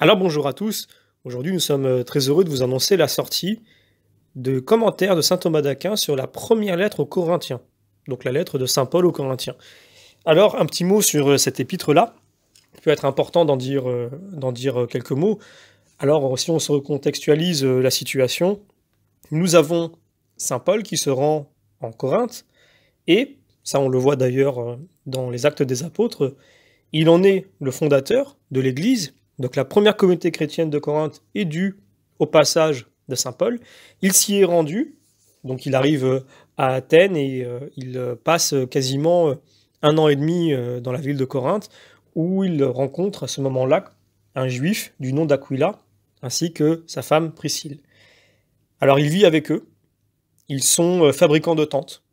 Alors bonjour à tous, aujourd'hui nous sommes très heureux de vous annoncer la sortie de commentaires de saint Thomas d'Aquin sur la première lettre aux Corinthiens, donc la lettre de saint Paul aux Corinthiens. Alors un petit mot sur cette épître-là, il peut être important d'en dire quelques mots. Alors si on se recontextualise la situation, nous avons saint Paul qui se rend en Corinthe, et ça on le voit d'ailleurs dans les Actes des Apôtres, il en est le fondateur de l'Église. Donc la première communauté chrétienne de Corinthe est due au passage de saint Paul. Il s'y est rendu, donc il arrive à Athènes et il passe quasiment 1 an et demi dans la ville de Corinthe, où il rencontre à ce moment-là un juif du nom d'Aquila, ainsi que sa femme Priscille. Alors il vit avec eux, ils sont fabricants de tentes,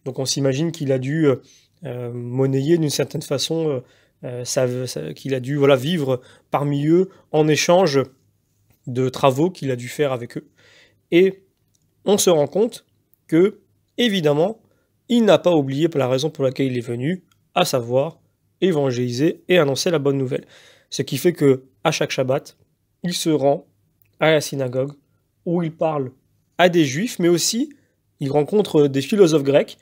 donc on s'imagine qu'il a dû monnayer d'une certaine façon qu'il a dû vivre parmi eux en échange de travaux qu'il a dû faire avec eux. Et on se rend compte que, évidemment, il n'a pas oublié la raison pour laquelle il est venu, à savoir évangéliser et annoncer la bonne nouvelle. Ce qui fait que à chaque Shabbat, il se rend à la synagogue où il parle à des juifs, mais aussi il rencontre des philosophes grecs.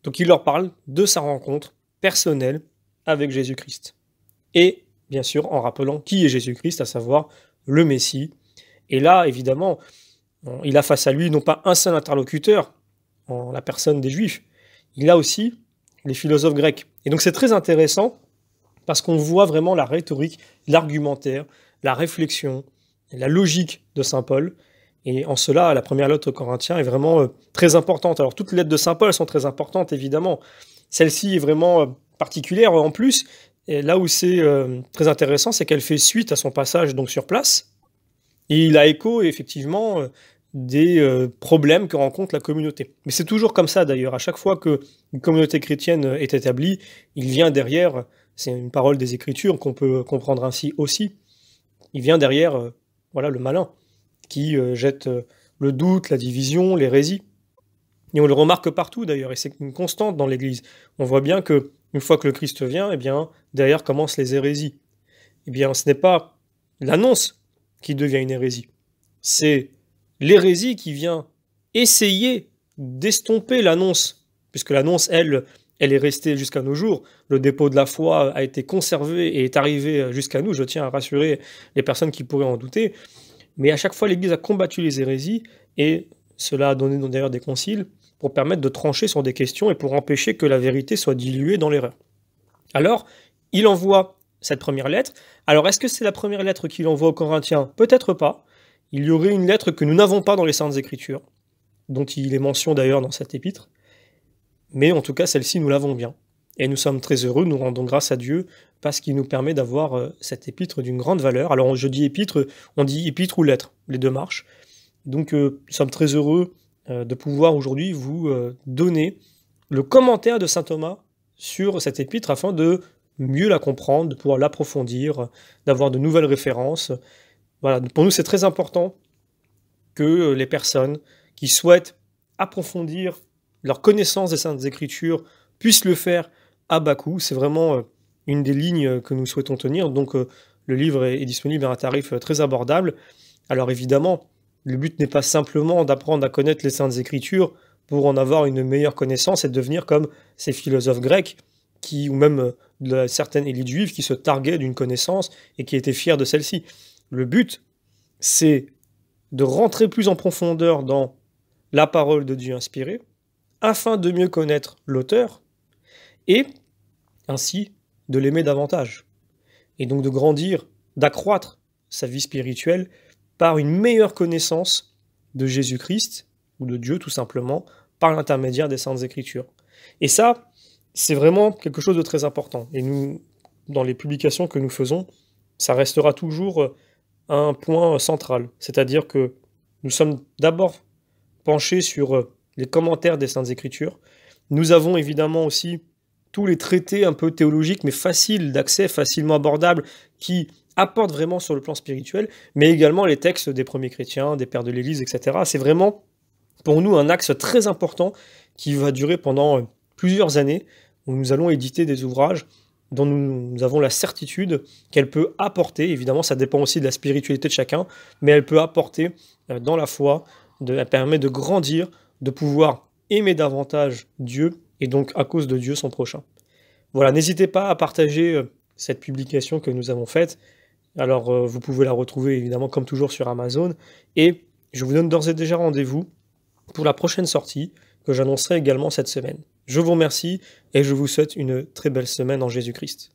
Donc il leur parle de sa rencontre personnelle avec Jésus-Christ. Et bien sûr en rappelant qui est Jésus-Christ, à savoir le Messie. Et là, évidemment, il a face à lui non pas un seul interlocuteur, en la personne des Juifs, il a aussi les philosophes grecs. Et donc c'est très intéressant parce qu'on voit vraiment la rhétorique, l'argumentaire, la réflexion, la logique de saint Paul. Et en cela, la première lettre aux Corinthiens est vraiment très importante. Alors toutes les lettres de saint Paul sont très importantes, évidemment. Celle-ci est vraiment particulière en plus. Et là où c'est très intéressant, c'est qu'elle fait suite à son passage donc sur place. Et il a écho, effectivement, des problèmes que rencontre la communauté. Mais c'est toujours comme ça, d'ailleurs. À chaque fois qu'une communauté chrétienne est établie, il vient derrière, c'est une parole des Écritures qu'on peut comprendre ainsi aussi, il vient derrière le malin, qui jette le doute, la division, l'hérésie. Et on le remarque partout d'ailleurs, et c'est une constante dans l'Église. On voit bien que une fois que le Christ vient, eh bien, derrière commencent les hérésies. Eh bien, ce n'est pas l'annonce qui devient une hérésie, c'est l'hérésie qui vient essayer d'estomper l'annonce, puisque l'annonce, elle est restée jusqu'à nos jours. Le dépôt de la foi a été conservé et est arrivé jusqu'à nous. Je tiens à rassurer les personnes qui pourraient en douter. Mais à chaque fois, l'Église a combattu les hérésies, et cela a donné d'ailleurs des conciles pour permettre de trancher sur des questions et pour empêcher que la vérité soit diluée dans l'erreur. Alors, il envoie cette première lettre. Alors, est-ce que c'est la première lettre qu'il envoie aux Corinthiens? Peut-être pas. Il y aurait une lettre que nous n'avons pas dans les Saintes Écritures, dont il est mention d'ailleurs dans cette épître. Mais en tout cas, celle-ci, nous l'avons bien. Et nous sommes très heureux, nous rendons grâce à Dieu, parce qu'il nous permet d'avoir cette épître d'une grande valeur. Alors, je dis épître, on dit épître ou lettre, les deux marchent. Donc, nous sommes très heureux de pouvoir aujourd'hui vous donner le commentaire de saint Thomas sur cette épître afin de mieux la comprendre, de pouvoir l'approfondir, d'avoir de nouvelles références. Voilà, pour nous c'est très important que les personnes qui souhaitent approfondir leur connaissance des Saintes Écritures puissent le faire à bas coût. C'est vraiment une des lignes que nous souhaitons tenir. Donc le livre est disponible à un tarif très abordable. Alors évidemment, le but n'est pas simplement d'apprendre à connaître les Saintes Écritures pour en avoir une meilleure connaissance et devenir comme ces philosophes grecs ou même de certaines élites juives qui se targuaient d'une connaissance et qui étaient fiers de celle-ci. Le but, c'est de rentrer plus en profondeur dans la parole de Dieu inspirée, afin de mieux connaître l'auteur, et ainsi de l'aimer davantage. Et donc de grandir, d'accroître sa vie spirituelle par une meilleure connaissance de Jésus-Christ, ou de Dieu tout simplement, par l'intermédiaire des Saintes Écritures. Et ça, c'est vraiment quelque chose de très important. Et nous, dans les publications que nous faisons, ça restera toujours un point central. C'est-à-dire que nous sommes d'abord penchés sur les commentaires des Saintes Écritures. Nous avons évidemment aussi tous les traités un peu théologiques, mais faciles d'accès, facilement abordables, qui apportent vraiment sur le plan spirituel, mais également les textes des premiers chrétiens, des pères de l'Église, etc. C'est vraiment, pour nous, un axe très important qui va durer pendant plusieurs années, où nous allons éditer des ouvrages dont nous avons la certitude qu'elle peut apporter, évidemment ça dépend aussi de la spiritualité de chacun, mais elle peut apporter dans la foi, elle permet de grandir, de pouvoir aimer davantage Dieu et donc à cause de Dieu son prochain. Voilà, n'hésitez pas à partager cette publication que nous avons faite. Alors vous pouvez la retrouver évidemment comme toujours sur Amazon et je vous donne d'ores et déjà rendez-vous pour la prochaine sortie que j'annoncerai également cette semaine. Je vous remercie et je vous souhaite une très belle semaine en Jésus-Christ.